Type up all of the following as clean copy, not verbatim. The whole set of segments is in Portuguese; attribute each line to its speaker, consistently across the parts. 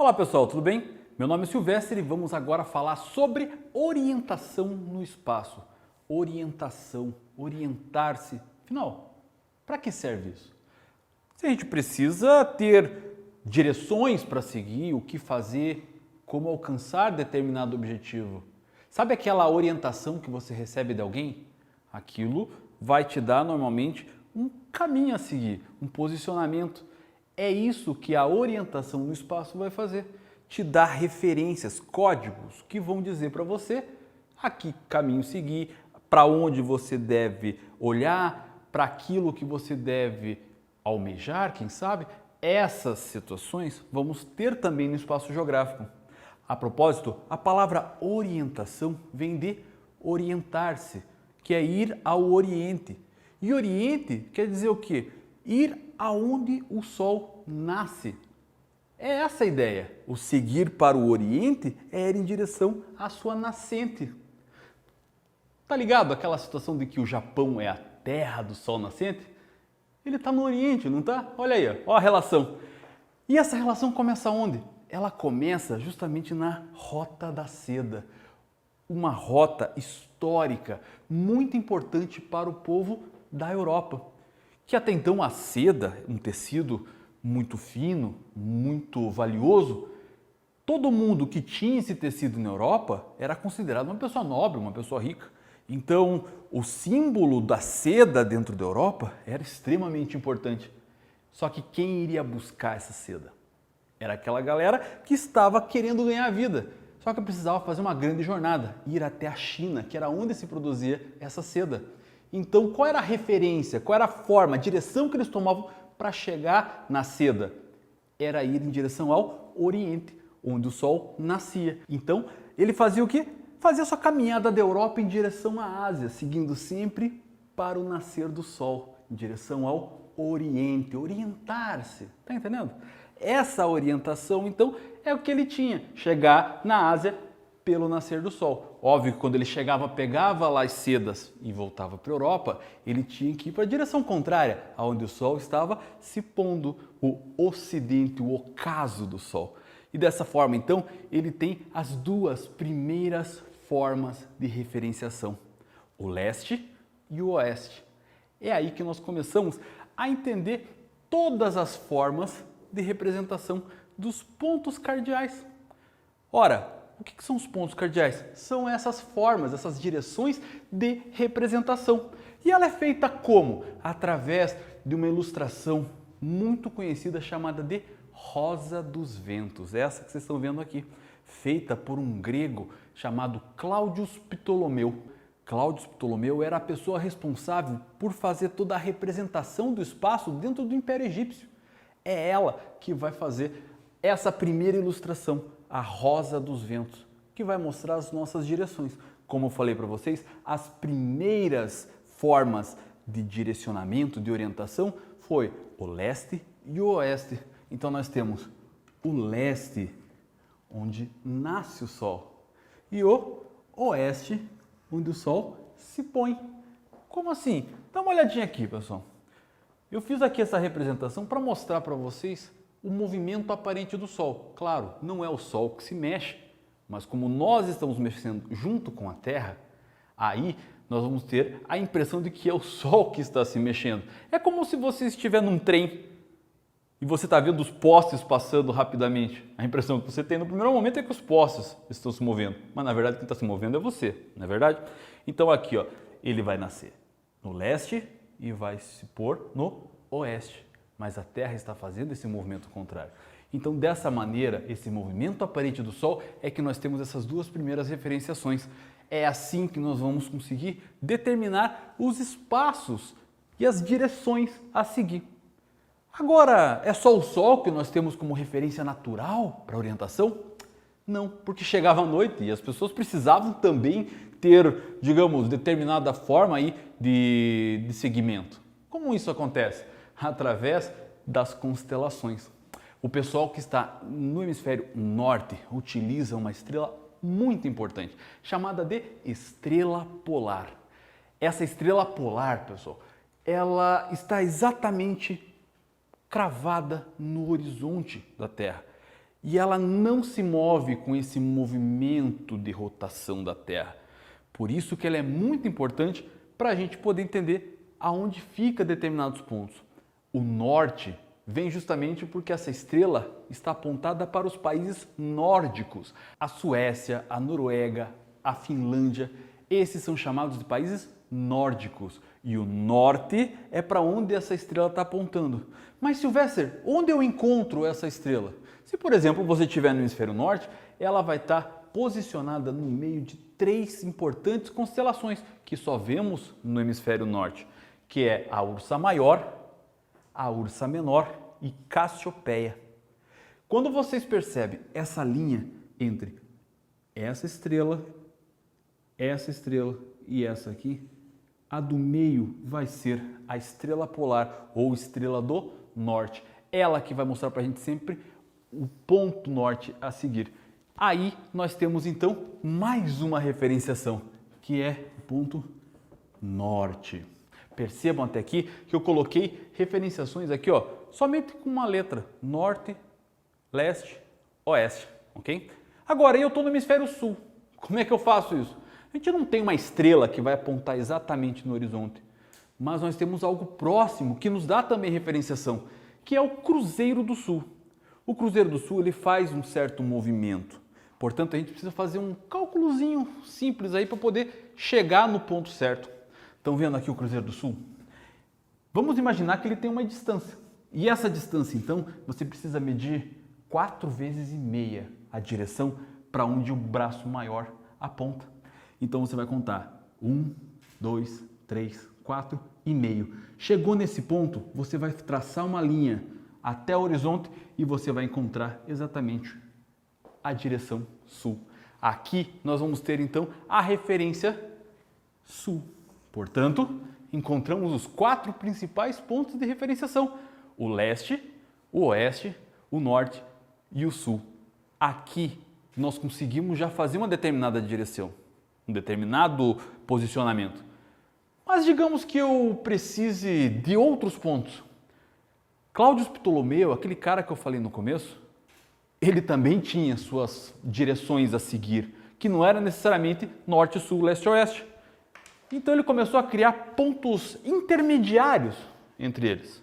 Speaker 1: Olá pessoal, tudo bem? Meu nome é Silvestre e vamos agora falar sobre orientação no espaço. Orientação, orientar-se. Afinal, para que serve isso? Se a gente precisa ter direções para seguir, o que fazer, como alcançar determinado objetivo. Sabe aquela orientação que você recebe de alguém? Aquilo vai te dar normalmente um caminho a seguir, um posicionamento. É isso que a orientação no espaço vai fazer. Te dar referências, códigos que vão dizer para você a que caminho seguir, para onde você deve olhar, para aquilo que você deve almejar, quem sabe. Essas situações vamos ter também no espaço geográfico. A propósito, a palavra orientação vem de orientar-se, que é ir ao Oriente. E Oriente quer dizer o quê? Ir aonde o sol nasce. É essa a ideia. O seguir para o Oriente é ir em direção à sua nascente. Tá ligado aquela situação de que o Japão é a terra do sol nascente? Ele está no Oriente, não tá? Olha aí, ó a relação. E essa relação começa onde? Ela começa justamente na Rota da Seda. Uma rota histórica muito importante para o povo da Europa. Que até então a seda, um tecido muito fino, muito valioso, todo mundo que tinha esse tecido na Europa era considerado uma pessoa nobre, uma pessoa rica. Então, o símbolo da seda dentro da Europa era extremamente importante. Só que quem iria buscar essa seda? Era aquela galera que estava querendo ganhar a vida. Só que precisava fazer uma grande jornada, ir até a China, que era onde se produzia essa seda. Então, qual era a referência, qual era a forma, a direção que eles tomavam para chegar na seda? Era ir em direção ao Oriente, onde o sol nascia. Então, ele fazia o quê? Fazia sua caminhada da Europa em direção à Ásia, seguindo sempre para o nascer do sol, em direção ao Oriente, orientar-se. Tá entendendo? Essa orientação, então, é o que ele tinha, chegar na Ásia pelo nascer do sol. Óbvio que quando ele chegava, pegava lá as sedas e voltava para a Europa, ele tinha que ir para a direção contrária, aonde o sol estava se pondo, o ocidente, o ocaso do sol. E dessa forma, então, ele tem as duas primeiras formas de referenciação, o leste e o oeste. É aí que nós começamos a entender todas as formas de representação dos pontos cardeais. Ora, o que são os pontos cardeais? São essas formas, essas direções de representação. E ela é feita como? Através de uma ilustração muito conhecida chamada de Rosa dos Ventos. Essa que vocês estão vendo aqui, feita por um grego chamado Cláudios Ptolomeu. Cláudios Ptolomeu era a pessoa responsável por fazer toda a representação do espaço dentro do Império Egípcio. É ela que vai fazer essa primeira ilustração, a Rosa dos Ventos, que vai mostrar as nossas direções. Como eu falei para vocês, as primeiras formas de direcionamento, de orientação, foi o leste e o oeste. Então nós temos o leste, onde nasce o sol, e o oeste, onde o sol se põe. Como assim? Dá uma olhadinha aqui, pessoal. Eu fiz aqui essa representação para mostrar para vocês o movimento aparente do Sol. Claro, não é o Sol que se mexe, mas como nós estamos mexendo junto com a Terra, aí nós vamos ter a impressão de que é o Sol que está se mexendo. É como se você estiver num trem e você está vendo os postes passando rapidamente. A impressão que você tem no primeiro momento é que os postes estão se movendo, mas na verdade quem está se movendo é você, não é verdade? Então aqui, ó, ele vai nascer no leste e vai se pôr no oeste. Mas a Terra está fazendo esse movimento contrário. Então, dessa maneira, esse movimento aparente do Sol é que nós temos essas duas primeiras referenciações. É assim que nós vamos conseguir determinar os espaços e as direções a seguir. Agora, é só o Sol que nós temos como referência natural para orientação? Não, porque chegava a noite e as pessoas precisavam também ter, digamos, determinada forma aí de seguimento. Como isso acontece? Através das constelações. O pessoal que está no hemisfério norte utiliza uma estrela muito importante, chamada de estrela polar. Essa estrela polar, pessoal, ela está exatamente cravada no horizonte da Terra. e ela não se move com esse movimento de rotação da Terra. Por isso que ela é muito importante para a gente poder entender aonde fica determinados pontos. O norte vem justamente porque essa estrela está apontada para os países nórdicos. A Suécia, a Noruega, a Finlândia, esses são chamados de países nórdicos. E o norte é para onde essa estrela está apontando. Mas Sylvester, onde eu encontro essa estrela? Se, por exemplo, você estiver no hemisfério norte, ela vai estar posicionada no meio de 3 importantes constelações que só vemos no hemisfério norte, que é a Ursa Maior, a Ursa Menor e Cassiopeia. Quando vocês percebem essa linha entre essa estrela e essa aqui, a do meio vai ser a estrela polar ou estrela do norte. Ela que vai mostrar para a gente sempre o ponto norte a seguir. Aí nós temos então mais uma referenciação, que é o ponto norte. Percebam até aqui que eu coloquei referenciações aqui, ó, somente com uma letra, norte, leste, oeste, ok? Agora eu estou no hemisfério sul. Como é que eu faço isso? A gente não tem uma estrela que vai apontar exatamente no horizonte, mas nós temos algo próximo que nos dá também referenciação, que é o Cruzeiro do Sul. O Cruzeiro do Sul ele faz um certo movimento, portanto a gente precisa fazer um cálculozinho simples aí para poder chegar no ponto certo. Estão vendo aqui o Cruzeiro do Sul? Vamos imaginar que ele tem uma distância. E essa distância, então, você precisa medir 4 vezes e meia a direção para onde o braço maior aponta. Então você vai contar 1, 2, 3, 4 e meio. Chegou nesse ponto, você vai traçar uma linha até o horizonte e você vai encontrar exatamente a direção sul. Aqui nós vamos ter então a referência sul. Portanto, encontramos os 4 principais pontos de referenciação: o leste, o oeste, o norte e o sul. Aqui nós conseguimos já fazer uma determinada direção, um determinado posicionamento. Mas digamos que eu precise de outros pontos. Cláudio Ptolomeu, aquele cara que eu falei no começo, ele também tinha suas direções a seguir, que não era necessariamente norte, sul, leste, oeste. Então ele começou a criar pontos intermediários entre eles.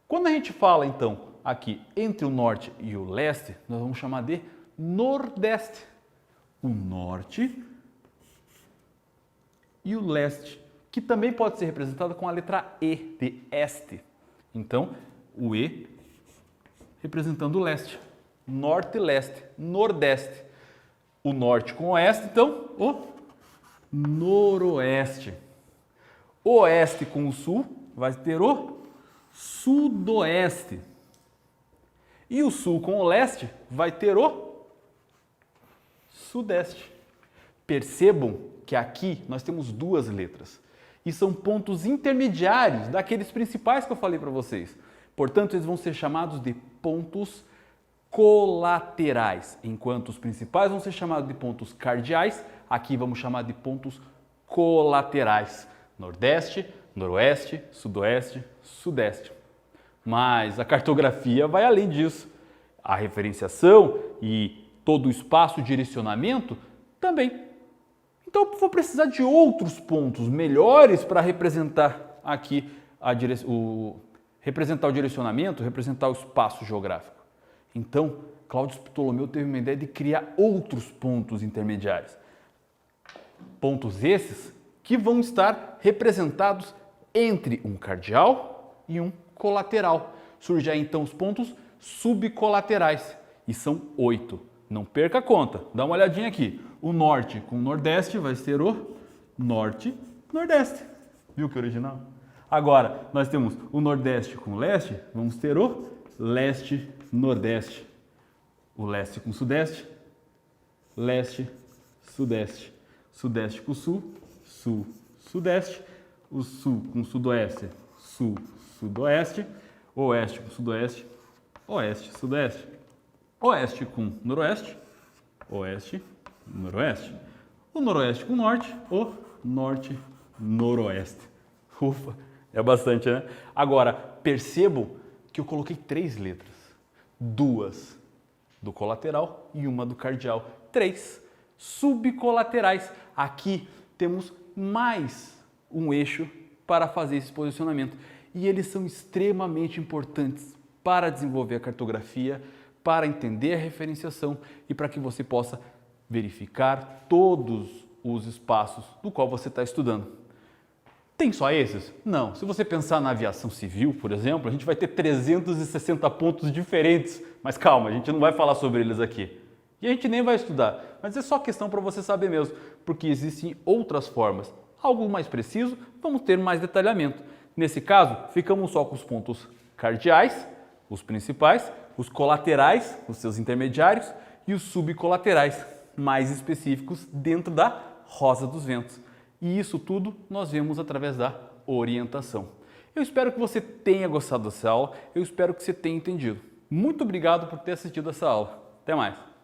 Speaker 1: Quando a gente fala então aqui entre o norte e o leste, nós vamos chamar de nordeste. O norte e o leste, que também pode ser representado com a letra E de este. Então, o E representando o leste, norte e leste, nordeste. O norte com o oeste, então, o noroeste. O oeste com o sul vai ter o sudoeste. E o sul com o leste vai ter o sudeste. Percebam que aqui nós temos 2 letras e são pontos intermediários daqueles principais que eu falei para vocês. Portanto, eles vão ser chamados de pontos colaterais, enquanto os principais vão ser chamados de pontos cardeais, aqui vamos chamar de pontos colaterais. Nordeste, noroeste, sudoeste, sudeste. Mas a cartografia vai além disso. A referenciação e todo o espaço de direcionamento também. Então eu vou precisar de outros pontos melhores para representar aqui representar o direcionamento, representar o espaço geográfico. Então, Cláudio Ptolomeu teve uma ideia de criar outros pontos intermediários. Pontos esses que vão estar representados entre um cardeal e um colateral. Surgem aí, então os pontos subcolaterais e são 8. Não perca a conta, dá uma olhadinha aqui. O norte com o nordeste vai ser o norte-nordeste. Viu que original? Agora, nós temos o nordeste com o leste, vamos ter o leste-nordeste. O leste com o sudeste, leste-sudeste. Sudeste com o sul, sul-sudeste. O sul com o sudoeste, sul-sudoeste. Oeste com o sudoeste, oeste-sudeste. Oeste com noroeste, oeste-noroeste. O noroeste com o norte, o norte-noroeste. Ufa, é bastante, né? Agora, percebam que eu coloquei 3 letras. 2 do colateral e uma do cardial. 3 subcolaterais. Aqui temos mais um eixo para fazer esse posicionamento e eles são extremamente importantes para desenvolver a cartografia, para entender a referenciação e para que você possa verificar todos os espaços do qual você está estudando. Tem só esses? Não. Se você pensar na aviação civil, por exemplo, a gente vai ter 360 pontos diferentes. Mas calma, a gente não vai falar sobre eles aqui. E a gente nem vai estudar. Mas é só questão para você saber mesmo, porque existem outras formas. Algo mais preciso, vamos ter mais detalhamento. Nesse caso, ficamos só com os pontos cardeais, os principais, os colaterais, os seus intermediários, e os subcolaterais, mais específicos dentro da rosa dos ventos. E isso tudo nós vemos através da orientação. Eu espero que você tenha gostado dessa aula, eu espero que você tenha entendido. Muito obrigado por ter assistido essa aula. Até mais!